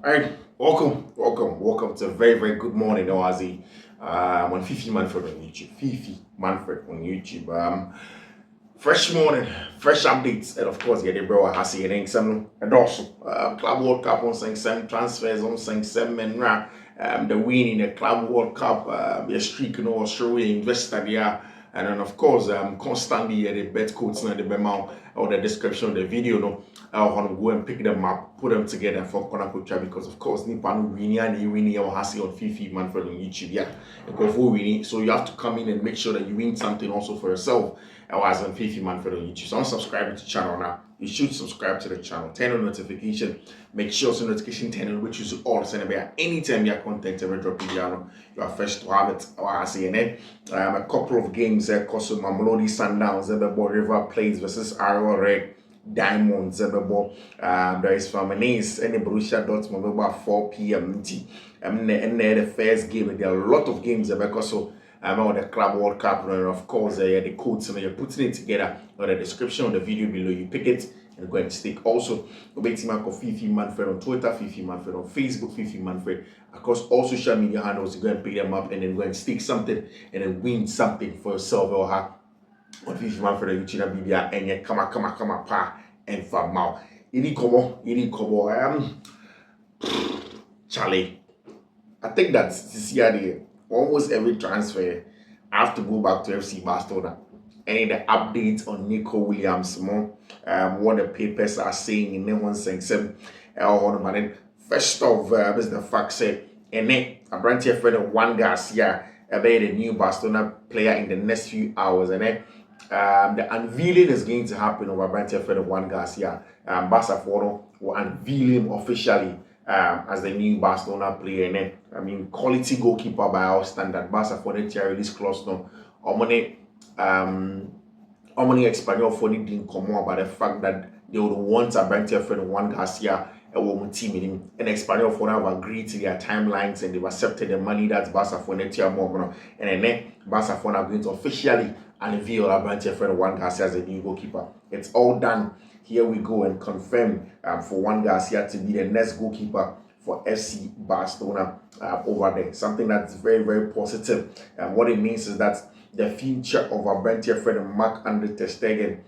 All right, welcome to a very good morning, Oazi. On Fiifi-Manfred on YouTube. Fiifi-Manfred on YouTube. Fresh morning, fresh updates, and of course, yeah, the bro has seen some and also Club World Cup on saying some transfers on saying some and the win in the Club World Cup, the streak in Australia investor there. And then of course, constantly the bet codes and the memo or the description of the video, no, I'll go and pick them up, put them together for Konakucha because of course Nipa no winning and you winning or has on Fiifi-Manfred on YouTube, yeah. Because we winning, so you have to come in and make sure that you win something also for yourself. I was on Fiifi-Manfred on YouTube. So I'm subscribing to the channel now. You should subscribe to the channel. Turn on notification. Make sure so notification turn on which is all send about anytime your content ever drop video. You are first to have it. I see a couple of games there because of Mamelodi Sundowns, River Plates versus Red Diamonds. There is Fluminense and Borussia Dortmund about 4 p.m. And the first game. There are a lot of games because of on the Club World Cup, and of course, the codes, and you're putting it together on the description of the video below. You pick it and go and stick. Also, go back to my Fiifi-Manfred on Twitter, Fiifi-Manfred on Facebook, Fiifi-Manfred across all social media handles. You go and pick them up and then go and stick something and then win something for yourself or her on Fiifi-Manfred on YouTube, BBA, and yeah, come on, pa, and for now. Ini komo, Charlie. I think that's this year almost every transfer, I have to go back to FC Barcelona. And the updates on Nico Williams, what the papers are saying in them one saying, but then first of is the fact say, and then a branch here for the one Garcia, about the new Barcelona player in the next few hours, and then the unveiling is going to happen over branch here for the one Garcia. Barcelona will unveil him officially. As the new Barcelona player, and then, I mean, quality goalkeeper by our standard. Barca for the tier release clause no. Omoni Espanyol for the didn't come about the fact that they would want a brand for one Garcia a woman team in him. And Espanyol for have agreed to their timelines and they've accepted the money that's Barca for the tier more. And then Barca for are going to officially unveil a brand for one Garcia as a new goalkeeper. It's all done. Here we go and confirm for one Garcia to be the next goalkeeper for FC Barcelona over there. Something that's very positive. What it means is that the future of our brand friend and Marc-Andre ter Stegen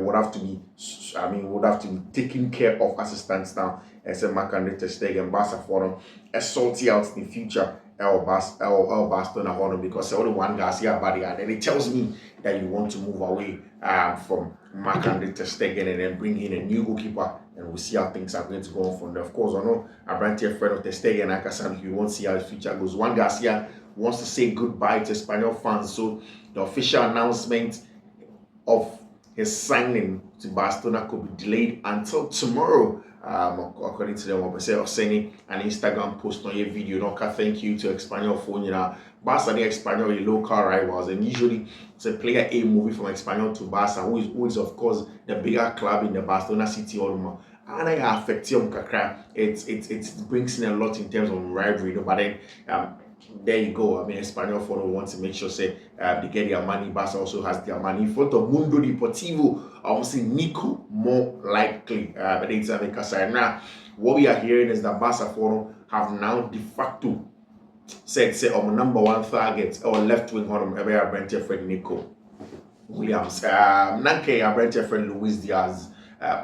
would have to be taken care of as it stands now. As a Marc-Andre ter Stegen, Barca for them, a salty out in the future. El Barcelona because only one Garcia body and it tells me that you want to move away from Marc-Andre ter Stegen and then bring in a new goalkeeper and we'll see how things are going to go on from there. Of course, I know a brand here friend of ter Stegen, like I said, you won't see how the future goes. One Garcia wants to say goodbye to Espanyol fans, so the official announcement of his signing to Barcelona could be delayed until tomorrow. According to them, I'm sending an Instagram post on your video. No, thank you to Espanyol for Barca and Espanyol are local rivals, and usually it's a player A movie from Espanyol to Barca, who is of course the bigger club in the Barcelona city. And I affect him, it brings in a lot in terms of rivalry, but then there you go. I mean, Espanyol for want to make sure say they get their money. Barca also has their money. In front of Mundo Deportivo, I would say Nico more likely. But it's now what we are hearing is that Barca for have now de facto said say number one target or left wing on ever Brent friend Nico Williams. Nanke Brent friend Luis Diaz.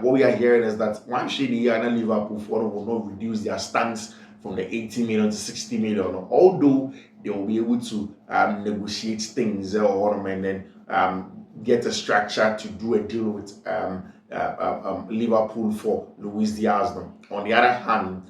What we are hearing is that one shady and Liverpool for will not reduce their stance from the 80 million to 60 million, although they will be able to negotiate things and then get a structure to do a deal with Liverpool for Luis Diaz. On the other hand,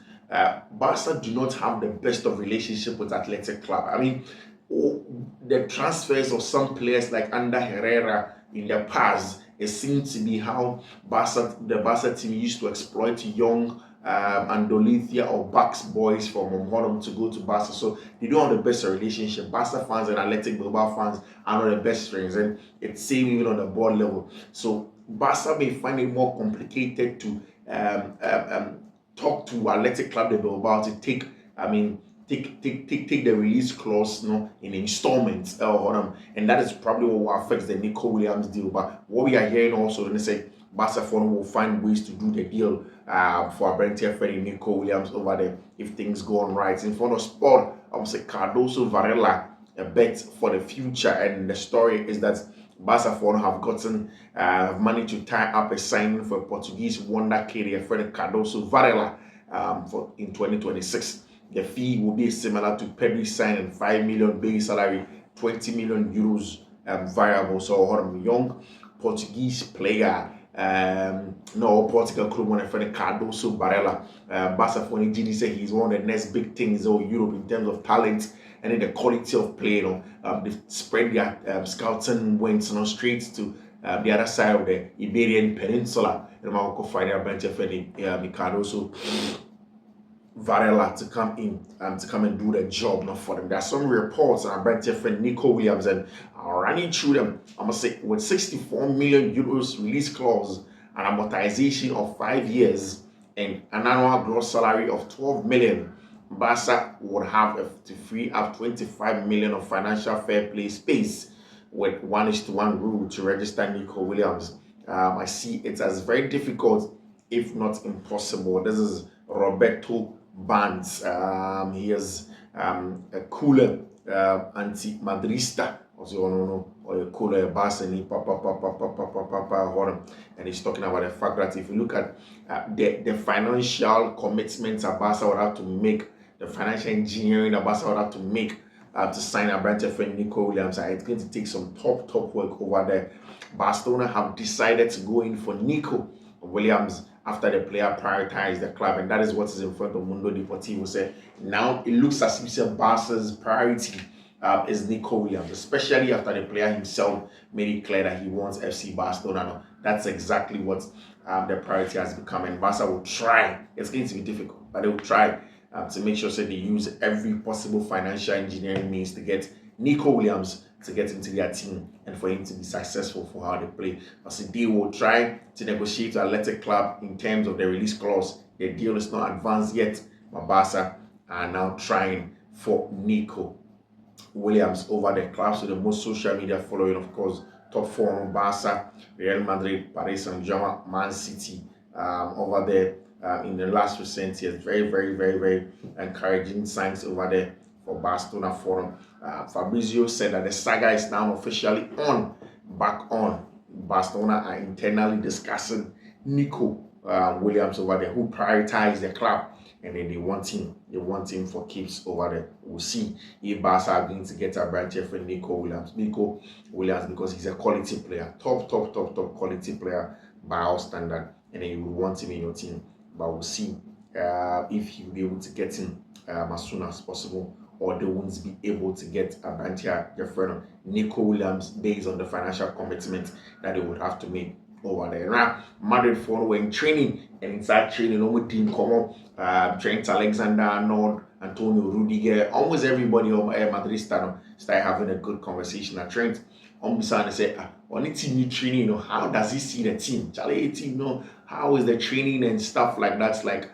Barca do not have the best of relationship with Athletic Club. I mean, the transfers of some players like Ander Herrera in the past, it seems to be how the Barca team used to exploit young Andolithia or Bucks boys from Mongorum to go to Barca. So they don't have the best relationship. Barca fans and Athletic Bilbao fans are not the best friends, and it's same even on the board level. So Barca may find it more complicated to talk to Athletic Club de Bilbao to take the release clause in installments and that is probably what affects the Nico Williams deal. But what we are hearing also, when they say Barca will find ways to do the deal for Abrante Freddy Nico Williams over there if things go on right. In front of Sport, I'm saying Cardoso Varela, a bet for the future, and the story is that Barcelona have gotten money to tie up a signing for a Portuguese wonder kid, Fred Cardoso Varela, for in 2026. The fee will be similar to Pedri's signing, 5 million base salary, 20 million euros variable. So young Portuguese player, no Portugal club on a friend Cardoso Varela. Barcelona GD say he's one of the next big things in Europe in terms of talent and then the quality of play. They spread their scouting wings straight to the other side of the Iberian Peninsula. And I'm going to find a bunch of Cardoso Varela to come in to come and do the job not for them. There are some reports and Brent friend Nico Williams and running through them. I'm gonna say with 64 million euros release clause and amortization of 5 years and an annual gross salary of 12 million, Barca would have to free up 25 million of financial fair play space with 1:1 rule to register Nico Williams. I see it as very difficult, if not impossible. This is Roberto Bands. He is a cooler anti-Madrista, or a cooler Barcelona, and he's talking about the fact that if you look at the financial commitments that Barca would have to make, the financial engineering that Barca would have to make to sign a branch friend Nico Williams, it's going to take some top work over there. Barcelona have decided to go in for Nico Williams after the player prioritized the club, and that is what is in front of Mundo Deportivo. Say now it looks as if Barca's priority is Nico Williams, especially after the player himself made it clear that he wants FC Barcelona. No, that's exactly what the priority has become, and Barca will try. It's going to be difficult, but they will try to make sure they use every possible financial engineering means to get Nico Williams to get into their team and for him to be successful for how they play. But they will try to negotiate with Athletic Club in terms of the release clause. The deal is not advanced yet, but Barca are now trying for Nico Williams over the clubs with the most social media following, of course. Top four on Barca, Real Madrid, Paris Saint-Germain, Man City over there in the last recent years. Very encouraging signs over there for Barcelona Forum. Fabrizio said that the saga is now officially back on. Barcelona are internally discussing Nico Williams over there, who prioritized the club, and then they want him for keeps over there. We'll see if Barca are going to get a branch for Nico Williams, because he's a quality player, top quality player by our standard, and then you will want him in your team. But we'll see if you'll be able to get him as soon as possible, or they won't be able to get a branch their friend Nico Williams based on the financial commitment that they would have to make over there. Now, Madrid were in training, and inside training, almost team come up, Trent Alexander-Arnold, Antonio Rudiger, almost everybody on Madrid started having a good conversation. And Trent almost said, on the team training, how does he see the team? Charlie, team, how is the training and stuff like that? It's like,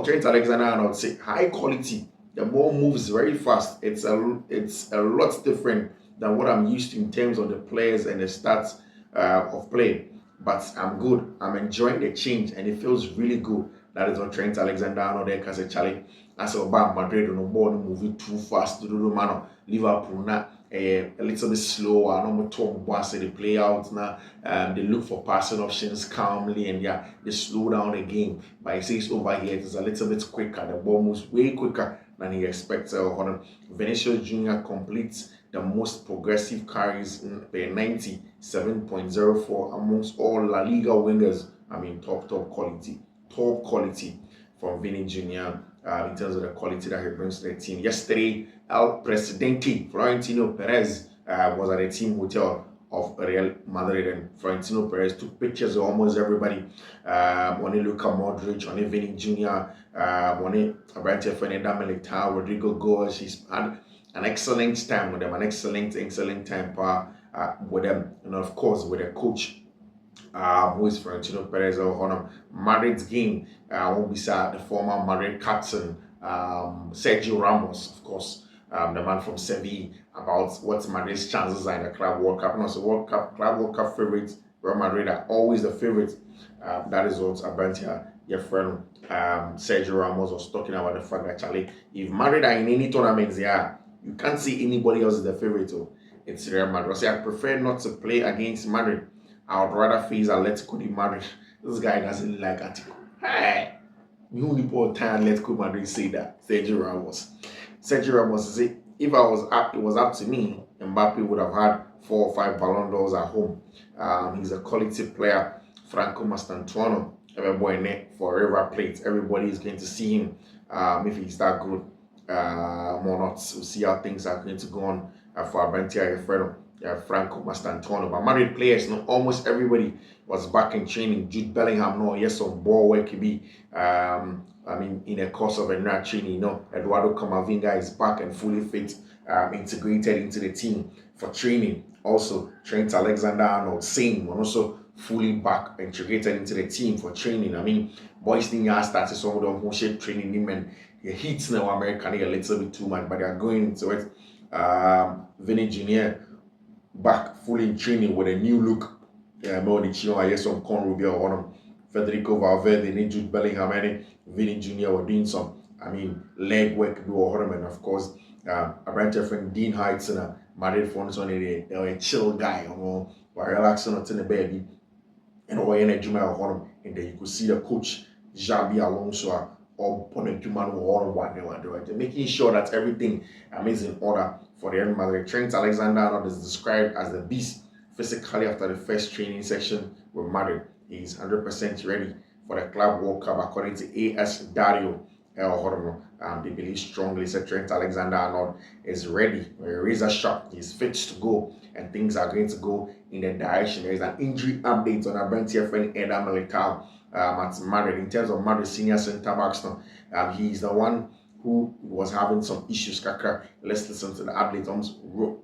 Trent Alexander-Arnold say high quality. The ball moves very fast. It's a lot different than what I'm used to in terms of the players and the stats of play. But I'm good. I'm enjoying the change, and it feels really good. That is what Trent Alexander-Arnold there can say, Charlie. As about Madrid on the ball moving too fast to do the man. Liverpool now a little bit slower. No more once they play out now. They look for passing options calmly, and they slow down the game. But he says over here it's a little bit quicker. The ball moves way quicker than he expects. Vinicius Jr. completes the most progressive carries per 90, 7.04 amongst all La Liga wingers. I mean, top quality from Vinny Jr. In terms of the quality that he brings to the team. Yesterday, El Presidente Florentino Perez was at a team hotel of Real Madrid, and Florentino Perez took pictures of almost everybody. When you look at Modric, when Vinny Jr., when you Abrante Fernanda Militao, Rodrigo Goes, he's had an excellent time with them, an excellent time with them, and of course with their coach, who is Florentino Perez on Madrid's game. Will be the former Madrid captain, Sergio Ramos, of course, the man from Sevilla, about what Madrid's chances are in the Club World Cup. And also Club World Cup favorites, Real Madrid are always the favorites. That is what Abrante your friend Sergio Ramos was talking about the fact that Charlie, if Madrid are in any tournaments, yeah, you can't see anybody else as the favorite. So it's Real Madrid. So I prefer not to play against Madrid. I would rather face Atletico de Madrid. This guy doesn't like Atletico. Hey, you only put time Atletico Madrid say that. Sergio Ramos. Sergio Ramos say if I was up, it was up to me. Mbappe would have had 4 or 5 Ballon d'Ors at home. He's a quality player. Franco Mastantuono, everybody net for River Plate. Everybody is going to see him if he's that good or not. We'll see how things are going to go on for Abentia Alfredo. Franco Mastantuono. But Madrid players, almost everybody was back in training. Jude Bellingham, yes, on ball where could be. In the course of a night training, Eduardo Camavinga is back and fully fit, integrated into the team for training. Also, Trent Alexander-Arnold, same, and also fully back integrated into the team for training. Boys didn't started some of them who shape training him and the heat now American a little bit too much, but they are going into it. Vinny Jr. back fully in training with a new look. I guess some Con Rubio on him. Federico Valverde, Jude Bellingham, and Vinny Jr. were doing some, leg work and of course, a branch friend Dean Heights and a Madrid phones on a chill guy, relaxing on the baby, and all energy and then you could see the coach Xabi Alonso or Bonnet-Juman or making sure that everything is in order for the Real Madrid. Trent Alexander-Arnold is described as the beast physically after the first training section with Madrid. He's 100% ready for the Club World Cup according to AS Dario. They believe strongly that Trent Alexander-Arnold is ready, razor sharp, he's fit to go, and things are going to go in the direction. There is an injury update on our brand here friend Eder Militao at Madrid. In terms of Madrid senior centre backs now, he's the one who was having some issues. Let's listen to the update on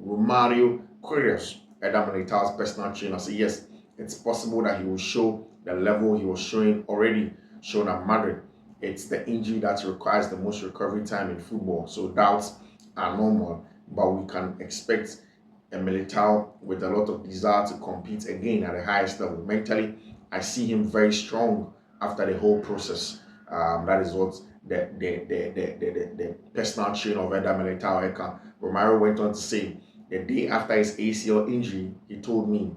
Romario Queiroz, Eder Militao's personal trainer. So yes, it's possible that he will show the level he was showing already shown at Madrid. It's the injury that requires the most recovery time in football. So doubts are normal, but we can expect a Militao with a lot of desire to compete again at the highest level. Mentally, I see him very strong after the whole process. That is what the personal trainer of Eder Militao, Romario, went on to say. The day after his ACL injury, he told me,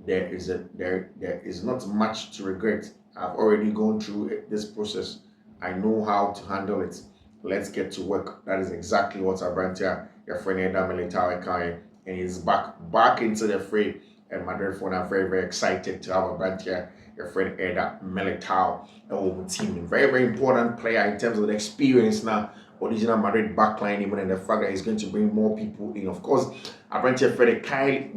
there is not much to regret. I've already gone through this process. I know how to handle it. Let's get to work. That is exactly what Abrantia, your friend Eder Militao, and he's back into the fray. And Madrid for now very, very excited to have Abrantia, your friend Eder Militao, over team. Very, very important player in terms of the experience now. Original Madrid backline, even and the fact that he's going to bring more people in. Of course, Abrantia friend Kylie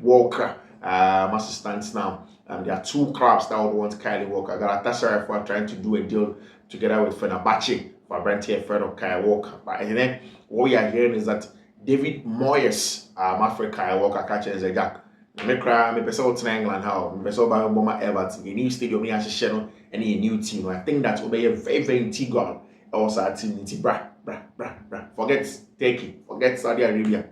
Walker, assistants now. There are 2 clubs that would want Kylie Walker. Galatasaray are trying to do a deal together with Fenerbahce for Brantia Fredo Kylie Walker. But then what we are hearing is that David Moyes, Manfred Kylie Walker, catches a jack. Me person to England how me person by Boma Everton, a new stadium, me as a any new team. I think that will be a very, very integral also a team. Forget Turkey, forget Saudi Arabia.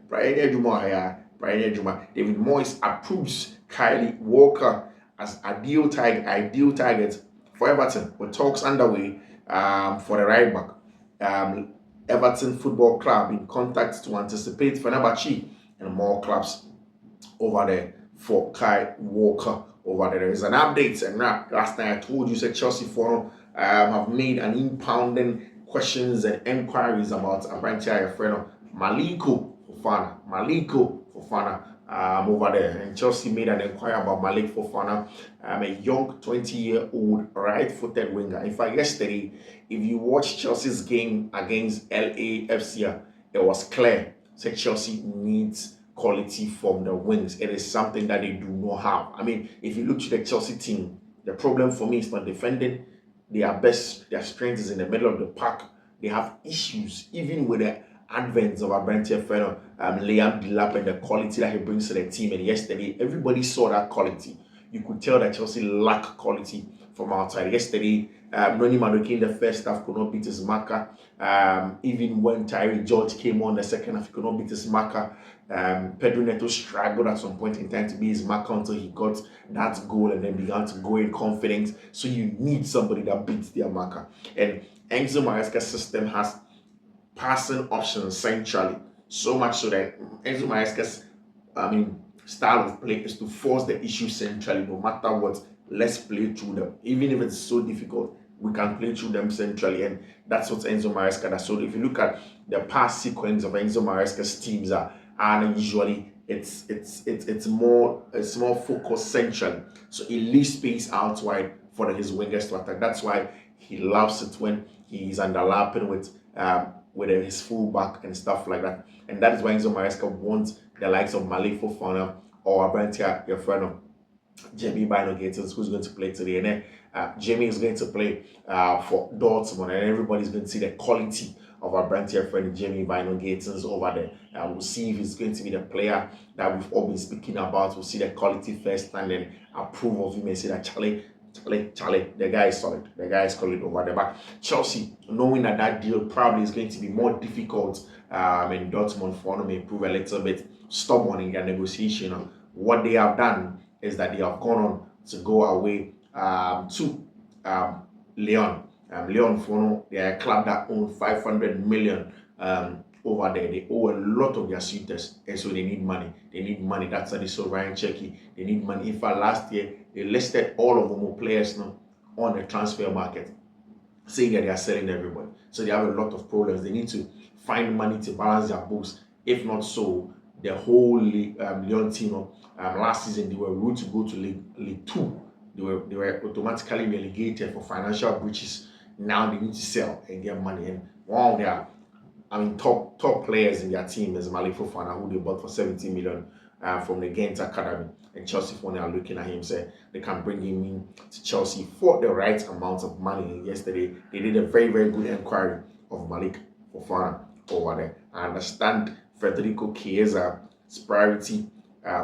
David Moyes approves Kylie Walker as ideal target for Everton, with talks underway for the right back. Everton Football Club in contact to anticipate Fenerbahce and more clubs over there for Kai Walker over there. There is an update, and last night I told you that Chelsea Forum have made an impounding questions and inquiries about Abrantia Efreno Maliko Fofana. Over there, and Chelsea made an inquiry about Malik Fofana, a young 20-year-old right-footed winger. In fact, yesterday, if you watch Chelsea's game against LAFC, it was clear that Chelsea needs quality from the wings. It is something that they do not have. If you look to the Chelsea team, the problem for me is not defending. Their strength is in the middle of the park. They have issues, even with the advent of Abrantia Feno, Liam Delap, and the quality that he brings to the team. And yesterday, everybody saw that quality. You could tell that Chelsea lack quality from outside. Yesterday, Noni Madueke in the first half could not beat his marker. Even when Tyree George came on the second half, he could not beat his marker. Pedro Neto struggled at some point in time to be his marker until he got that goal and then began to go in confidence. So you need somebody that beats their marker. And Enzo Maresca's system has passing options centrally. So much so that Enzo Maresca's style of play is to force the issue centrally, no matter what. Let's play through them. Even if it's so difficult, we can play through them centrally, and that's what Enzo Maresca does. So if you look at the past sequence of Enzo Maresca's teams are usually it's more focused centrally. So it leaves space out wide for his wingers to attack. That's why he loves it when he's underlapping with his fullback and stuff like that. And that is why Enzo Maresca wants the likes of Malik Fofana or Abrantia Yefreno, Jamie Bino Gators, who's going to play today. And then Jamie is going to play for Dortmund, and everybody's going to see the quality of our Brantier friend Jamie Bino Gators over there. We'll see if he's going to be the player that we've all been speaking about. We'll see the quality first and then approve of him and say that Charlie, the guy is solid. The guy is solid over there. But Chelsea, knowing that deal probably is going to be more difficult in Dortmund for them to improve a little bit stubborn in their negotiation. What they have done is that they have gone on to go away to Leon. Leon Fono, they are a club that owns 500 million over there. They owe a lot of their suitors, and so they need money. They need money. That's how they saw Ryan Cherky. They need money. In fact, last year they listed all of them players now on the transfer market, saying that they are selling everybody. So they have a lot of problems. They need to find money to balance their books. If not so, the whole Leon team last season they were ruled to go to League 2. They were automatically relegated for financial breaches. Now they need to sell and get money. And one of their top players in their team is Malik Fofana, who they bought for 70 million from the Ghent Academy. And Chelsea are looking at him, say they can bring him in to Chelsea for the right amount of money. And yesterday they did a very, very good inquiry of Malik Fofana over there. I understand Federico Chiesa's priority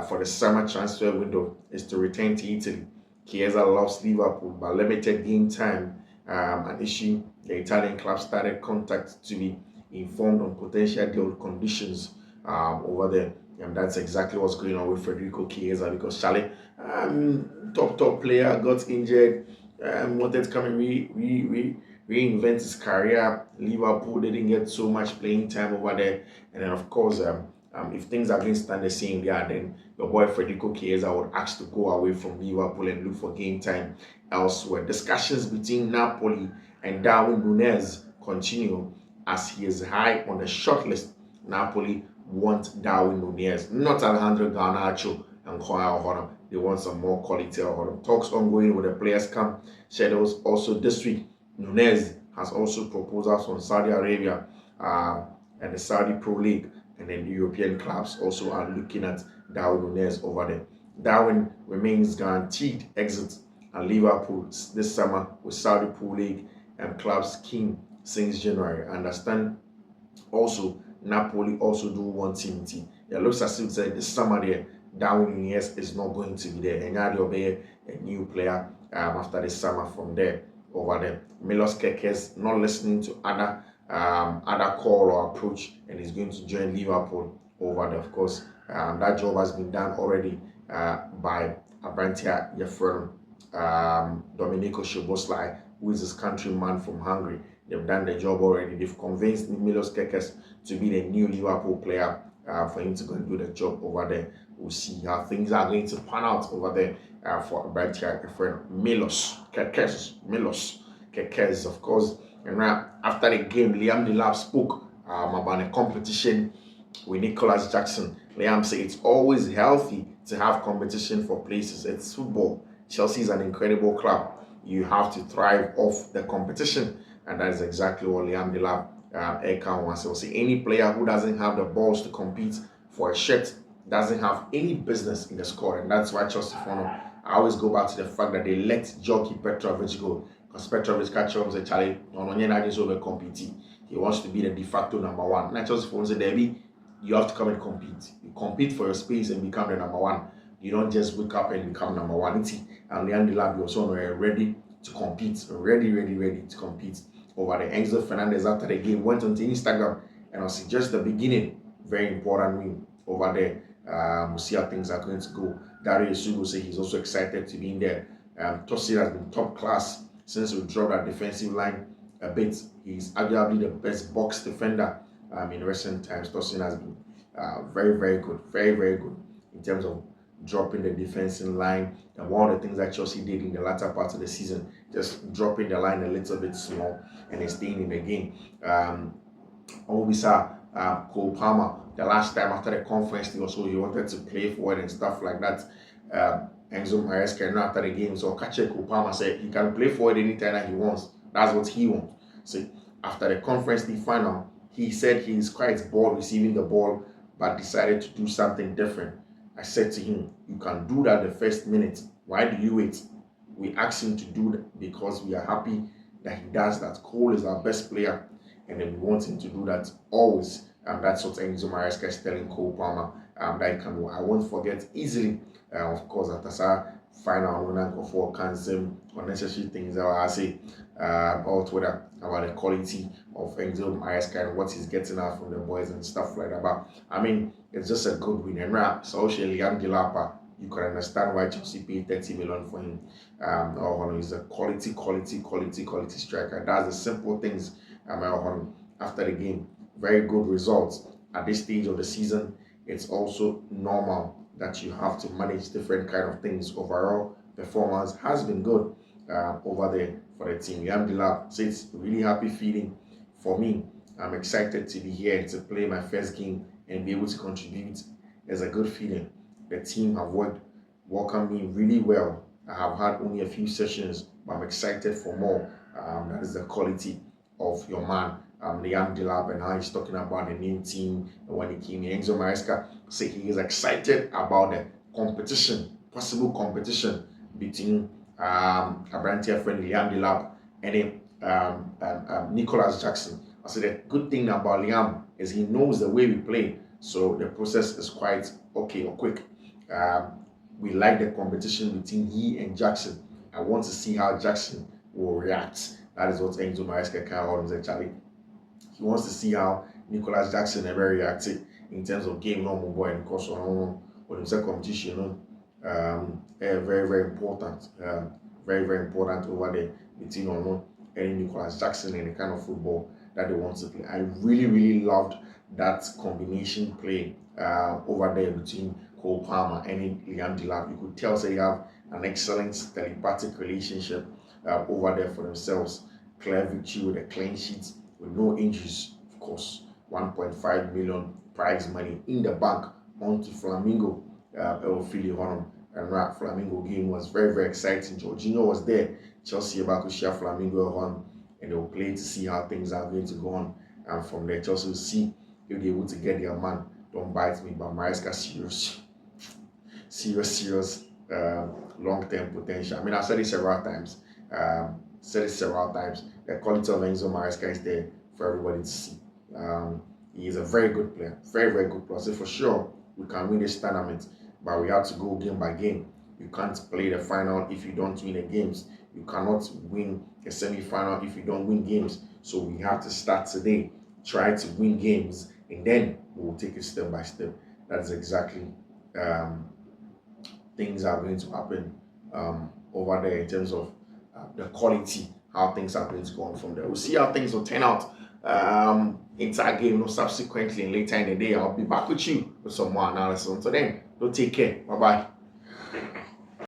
for the summer transfer window is to return to Italy. Chiesa loves Liverpool, but limited game time, an issue. The Italian club started contact to be informed on potential deal conditions over there. And that's exactly what's going on with Federico Chiesa, because Charlie, top player, got injured, wanted to come and reinvent his career. Liverpool didn't get so much playing time over there. And then, of course, if things are going to stand the same there, then your boy Federico Chiesa would ask to go away from Liverpool and look for game time elsewhere. Discussions between Napoli and Darwin Nunez continue as he is high on the shortlist. Napoli want Darwin Nunez, not Alejandro Garnacho and Koya Ohana. They want some more quality Ohana. Talks ongoing with the players camp shadows also this week. Nunez has also proposals from Saudi Arabia and the Saudi Pro League, and then the European clubs also are looking at Darwin Nunez over there. Darwin remains guaranteed exit at Liverpool this summer with Saudi Pro League and clubs keen since January. I understand also Napoli also do want him. It looks as if this summer there, Darwin Nunez is not going to be there. And now there'll be a new player after the summer from there over there. Milos Kekes not listening to other call or approach, and he's going to join Liverpool over there. Of course, that job has been done already by Abrantia Yefren, Domenico Szoboszlai, who is his countryman from Hungary. They've done the job already. They've convinced Milos Kekes to be the new Liverpool player for him to go and do the job over there. We'll see how things are going to pan out over there for Abrantia Yefren. Milos Kekes, of course. And after the game, Liam Delap spoke about a competition with Nicholas Jackson. Liam said it's always healthy to have competition for places. It's football. Chelsea is an incredible club. You have to thrive off the competition. And that is exactly what Liam Delap wants to say. Any player who doesn't have the balls to compete for a shirt doesn't have any business in the squad. And that's why Chelsea I always go back to the fact that they let Joki Petrovic go. Because Petrovic catch up and say, Charlie, compete. He wants to be the de facto number one. And Chelsea say, Debbie, you have to come and compete. You compete for your space and become the number one. You don't just wake up and become number one. And Liam Delap also ready to compete, ready to compete over there. Enzo Fernandez after the game went onto Instagram and was just the beginning. Very important win over there. We'll see how things are going to go. Dario Sugo said he's also excited to be in there. Tosin has been top class since we dropped our defensive line a bit. He's arguably the best box defender in recent times. Tosin has been very good, very good in terms of dropping the defensive line. And one of the things that Chelsea did in the latter part of the season, just dropping the line a little bit small and then staying in the game. We saw Cole Palmer the last time after the conference, he wanted to play for it and stuff like that. Enzo Maresca, after the game, so Kache Cole Palmer said he can play for it anytime that he wants. That's what he wants. So after the conference league final, he said he's quite bored receiving the ball, but decided to do something different. I said to him, you can do that the first minute. Why do you wait? We asked him to do that because we are happy that he does that. Cole is our best player, and then we want him to do that always. That's what Enzo Maresca is telling Cole Palmer that he can do. I won't forget easily, of course, that as a final one for cancer unnecessary things that I say all Twitter about the quality of Enzo Maresca and what he's getting out from the boys and stuff like that. But I mean, it's just a good win. And right, socially, Liam Delap, you can understand why Chelsea paid 30 million for him. He's a quality striker. That's the simple things. After the game, very good results at this stage of the season. It's also normal that you have to manage different kind of things. Overall performance has been good over there for the team. Liam Delap says really happy feeling for me. I'm excited to be here to play my first game and be able to contribute. It's a good feeling. The team have welcomed me really well. I have had only a few sessions, but I'm excited for more. That is the quality of your man, Liam Delap, and how he's talking about the new team and when he came in. Enzo Maresca said he is excited about the competition, possible competition between Abrantia friend Liam Delap and then Nicholas Jackson. I said the good thing about Liam is he knows the way we play, so the process is quite okay or quick. We like the competition between he and Jackson. I want to see how Jackson will react. That is what Enzo Maresca kind of said, Charlie. He wants to see how Nicholas Jackson ever reacted in terms of game normal boy and course on the competition. Very important. Very important over there between and Nicholas Jackson and the kind of football that they want to play. I really loved that combination play over there between Cole Palmer and Liam Delap. You could tell they have an excellent telepathic relationship over there for themselves. Clear victory with a clean sheet with no injuries, of course. 1.5 million prize money in the bank onto Flamingo. And Flamingo game was very exciting. Jorginho was there. Chelsea about to share Flamingo on, and they'll play to see how things are going to go on. And from there, Chelsea will see if they're able to get their man. Don't bite me, but Maresca serious long-term potential. I mean, I've said it several times. The quality of Enzo Maresca is there for everybody to see. He is a very good player, very good player. So for sure, we can win this tournament, but we have to go game by game. You can't play the final if you don't win the games. You cannot win a semi-final if you don't win games. So we have to start today, try to win games, and then we'll take it step by step. That's exactly things are going to happen over there in terms of the quality, how things are going to go on from there. We'll see how things will turn out into our game. Subsequently, later in the day, I'll be back with you with some more analysis. Until then, don't take care. Bye-bye.